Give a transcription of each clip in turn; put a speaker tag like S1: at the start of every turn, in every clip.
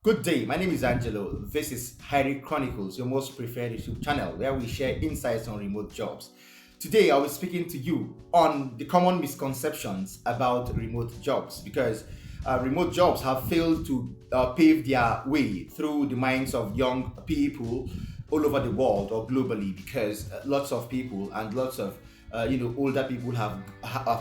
S1: Good day, my name is Angelo. This is Hiring Chronicles, your most preferred YouTube channel where we share insights on remote jobs. Today, I'll be speaking to you on the common misconceptions about remote jobs because remote jobs have failed to pave their way through the minds of young people all over the world or globally because lots of people and lots of older people have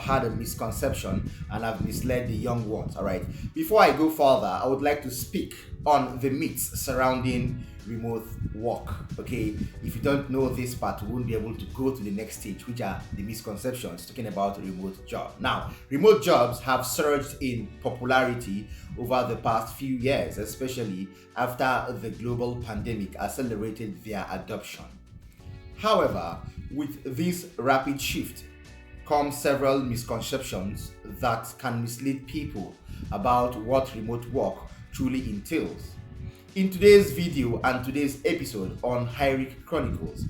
S1: had a misconception and have misled the young ones. All right, before I go further, I would like to speak on the myths surrounding remote work. Okay, if you don't know this part, we won't be able to go to the next stage, which are the misconceptions talking about remote job. Now, remote jobs have surged in popularity over the past few years, especially after the global pandemic accelerated their adoption. However, with this rapid shift come several misconceptions that can mislead people about what remote work truly entails. In today's video and today's episode on Hiring Chronicles,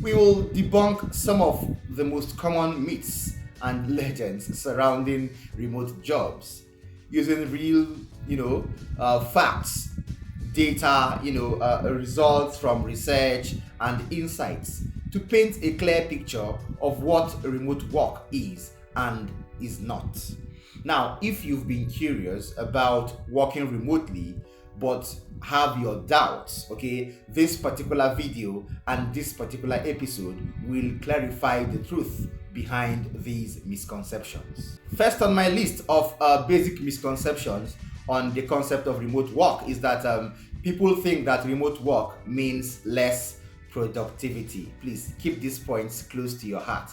S1: we will debunk some of the most common myths and legends surrounding remote jobs using real, facts, data, results from research and insights to paint a clear picture of what remote work is and is not. Now, if you've been curious about working remotely but have your doubts, okay, this particular video and this particular episode will clarify the truth behind these misconceptions. First on my list of basic misconceptions on the concept of remote work is that people think that remote work means less productivity. Please keep these points close to your heart.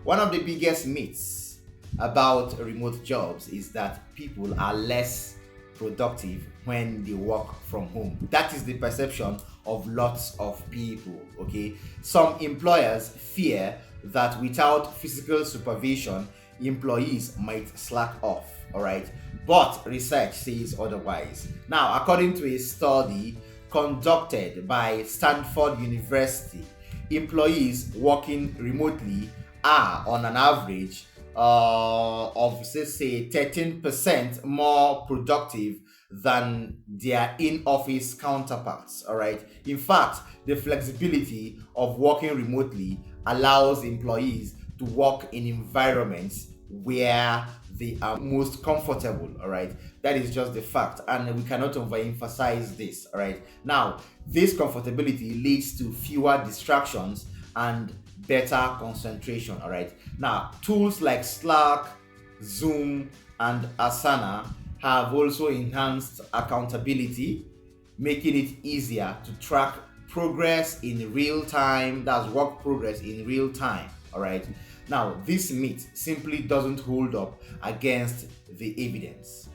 S1: One of the biggest myths about remote jobs is that people are less productive when they work from home. That is the perception of lots of people. Okay, some employers fear that without physical supervision, employees might slack off. All right, but research says otherwise. Now, according to a study conducted by Stanford University, employees working remotely are on an average of say 13% more productive than their in-office counterparts. All right, in fact, the flexibility of working remotely allows employees to work in environments where they are most comfortable. All right, that is just the fact, and we cannot overemphasize this. All right, now this comfortability leads to fewer distractions and better concentration. All right, now tools like Slack, Zoom, and Asana have also enhanced accountability, making it easier to track progress in real time. That's work progress in real time. All right, now this myth simply doesn't hold up against the evidence.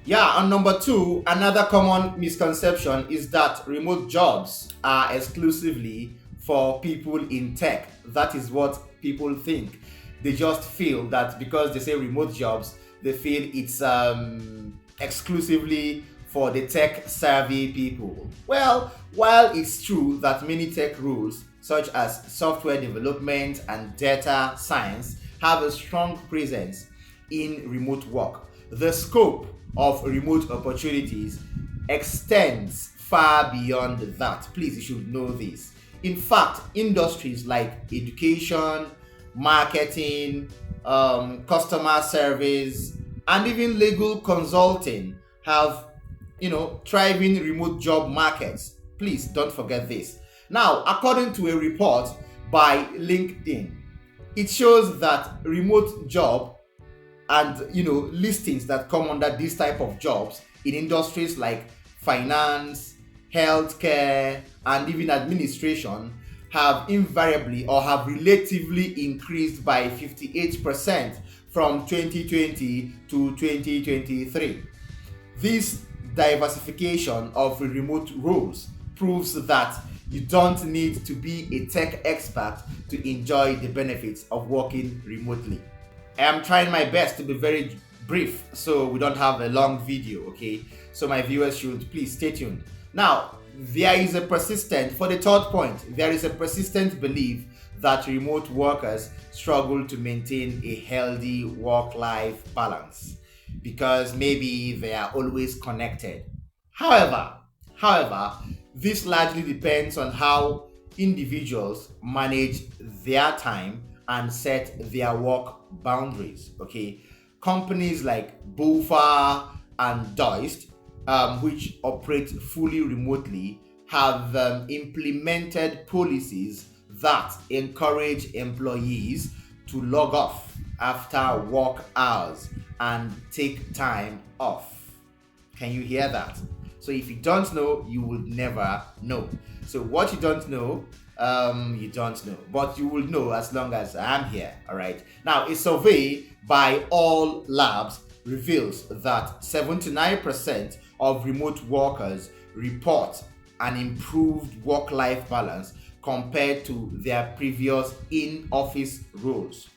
S1: Yeah, and number two, another common misconception is that remote jobs are exclusively for people in tech. That is what people think. They just feel that because they say remote jobs, they feel it's exclusively for the tech savvy people. Well, while it's true that many tech roles, such as software development and data science, have a strong presence in remote work, the scope of remote opportunities extends far beyond that. Please, you should know this. In fact, industries like education, marketing, customer service, and even legal consulting have, thriving remote job markets. Please don't forget this. Now, according to a report by LinkedIn, it shows that remote job and listings that come under this type of jobs in industries like finance, healthcare, and even administration have invariably or have relatively increased by 58% from 2020 to 2023. This diversification of remote roles proves that you don't need to be a tech expert to enjoy the benefits of working remotely. I am trying my best to be very brief so we don't have a long video, okay? So my viewers should please stay tuned. Now, for the third point, there is a persistent belief that remote workers struggle to maintain a healthy work-life balance because maybe they are always connected. However, However, this largely depends on how individuals manage their time and set their work boundaries. Okay, companies like Bofa and Doist, which operate fully remotely, have implemented policies that encourage employees to log off after work hours and take time off. Can you hear that? So if you don't know, you will never know. So what you don't know, you don't know, but you will know as long as I'm here. All right. Now, a survey by All Labs reveals that 79% of remote workers report an improved work-life balance compared to their previous in-office roles.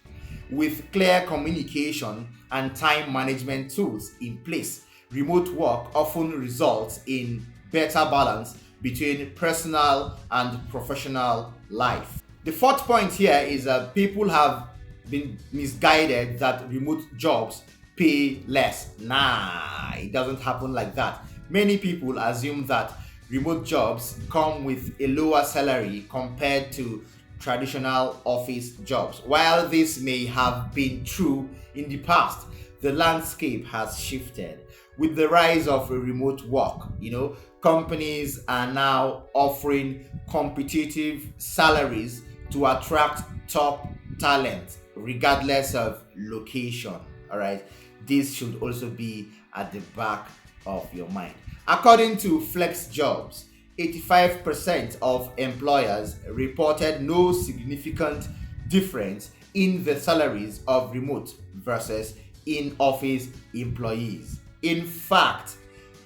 S1: With clear communication and time management tools in place, remote work often results in better balance between personal and professional life. The fourth point here is that people have been misguided that remote jobs pay less. Nah, it doesn't happen like that. Many people assume that remote jobs come with a lower salary compared to traditional office jobs. While this may have been true in the past, the landscape has shifted. With the rise of remote work, companies are now offering competitive salaries to attract top talent regardless of location. All right, this should also be at the back of your mind. According to Flex Jobs, 85% of employers reported no significant difference in the salaries of remote versus in-office employees. In fact,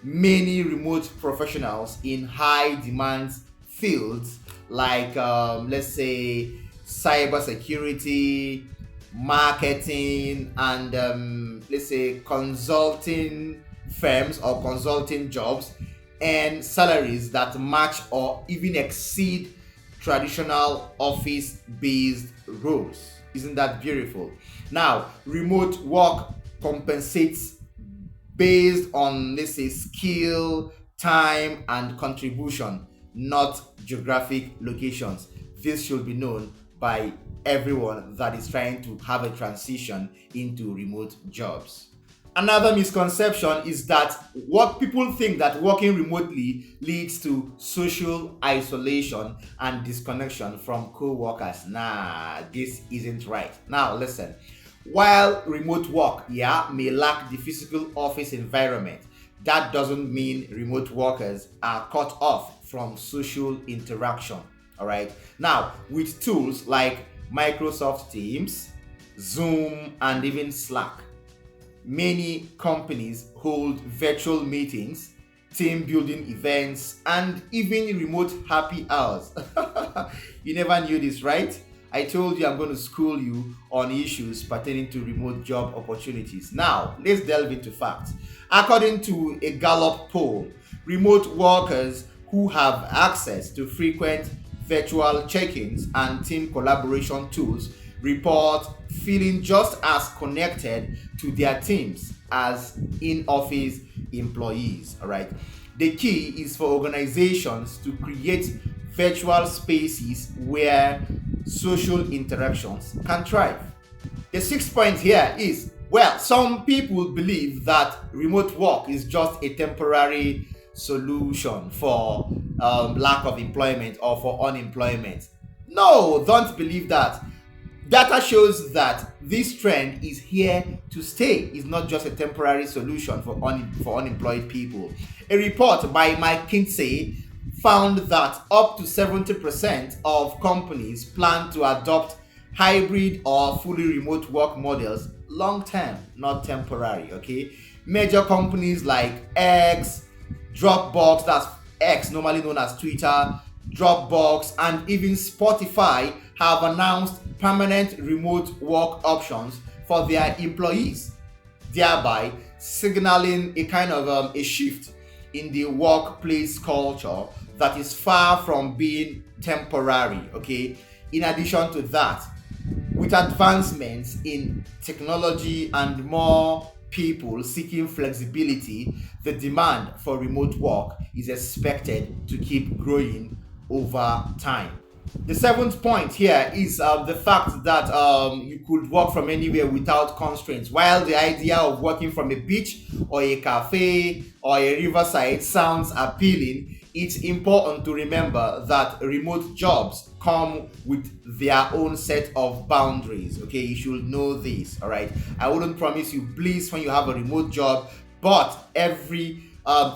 S1: many remote professionals in high demand fields like, let's say, cybersecurity, marketing, and let's say consulting firms or consulting jobs and salaries that match or even exceed traditional office-based roles. Isn't that beautiful? Now, remote work compensates based on, let's say, skill, time, and contribution, not geographic locations. This should be known by everyone that is trying to have a transition into remote jobs. Another misconception is that what people think that working remotely leads to social isolation and disconnection from co-workers. Nah, this isn't right. Now listen, while remote work, may lack the physical office environment, that doesn't mean remote workers are cut off from social interaction. All right. Now, with tools like Microsoft Teams, Zoom, and even Slack, many companies hold virtual meetings, team building events, and even remote happy hours. You never knew this, right? I told you I'm going to school you on issues pertaining to remote job opportunities. Now, let's delve into facts. According to a Gallup poll, remote workers who have access to frequent virtual check-ins and team collaboration tools report feeling just as connected to their teams as in-office employees. All right. The key is for organizations to create virtual spaces where social interactions can thrive. The sixth point here is, well, some people believe that remote work is just a temporary solution for lack of employment or for unemployment. No, don't believe that. Data shows that this trend is here to stay. It's not just a temporary solution for unemployed people. A report by McKinsey found that up to 70% of companies plan to adopt hybrid or fully remote work models long term, not temporary. Okay, major companies like X, Dropbox, that's X, normally known as Twitter, Dropbox, and even Spotify have announced permanent remote work options for their employees, thereby signaling a kind of a shift in the workplace culture that is far from being temporary. Okay, in addition to that, with advancements in technology and more people seeking flexibility, the demand for remote work is expected to keep growing over time. The seventh point here is the fact that you could work from anywhere without constraints. While the idea of working from a beach or a cafe or a riverside sounds appealing, it's important to remember that remote jobs come with their own set of boundaries. Okay, you should know this. All right, I wouldn't promise you bliss when you have a remote job, but every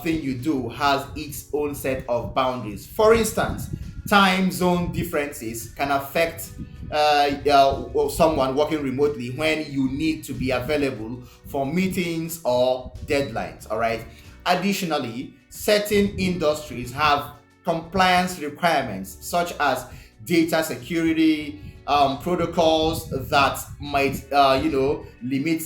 S1: thing you do has its own set of boundaries. For instance, time zone differences can affect someone working remotely when you need to be available for meetings or deadlines. All right. Additionally, certain industries have compliance requirements such as data security protocols that might limit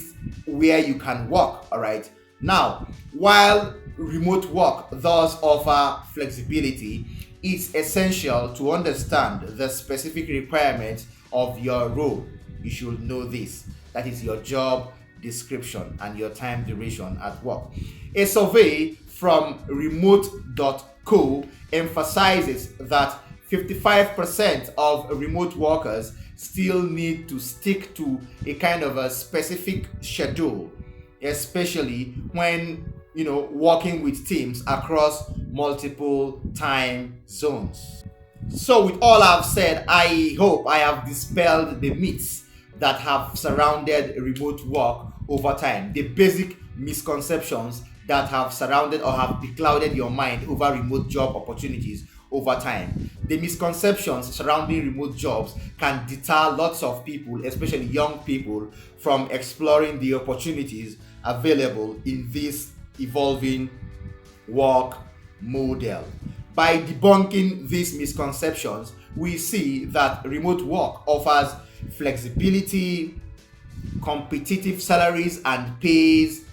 S1: where you can work. All right. Now, while remote work does offer flexibility, it's essential to understand the specific requirements of your role. You should know this. That is your job description and your time duration at work. A survey from remote.co emphasizes that 55% of remote workers still need to stick to a kind of a specific schedule, especially when working with teams across multiple time zones. So, with all I've said, I hope I have dispelled the myths that have surrounded remote work over time, the basic misconceptions that have surrounded or have beclouded your mind over remote job opportunities over time. The misconceptions surrounding remote jobs can deter lots of people, especially young people, from exploring the opportunities available in this evolving work model. By debunking these misconceptions, we see that remote work offers flexibility, competitive salaries and pays,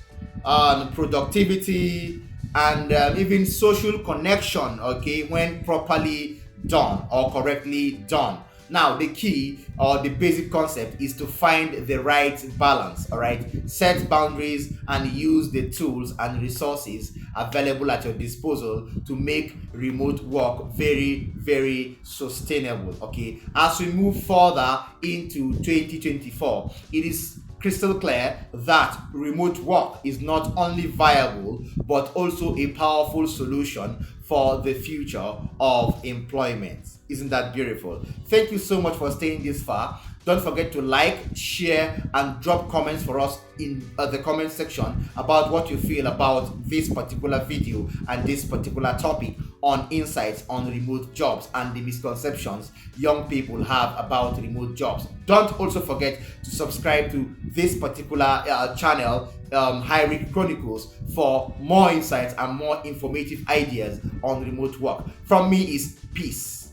S1: productivity, and even social connection, okay, when properly done or correctly done. Now, the key or the basic concept is to find the right balance, all right? Set boundaries and use the tools and resources available at your disposal to make remote work very, very sustainable, okay? As we move further into 2024, it is crystal clear that remote work is not only viable but also a powerful solution for the future of employment. Isn't that beautiful? Thank you so much for staying this far. Don't forget to like, share, and drop comments for us in the comment section about what you feel about this particular video and this particular topic on insights on remote jobs and the misconceptions young people have about remote jobs. Don't also forget to subscribe to this particular channel, Hiring Chronicles, for more insights and more informative ideas on remote work. From me is peace.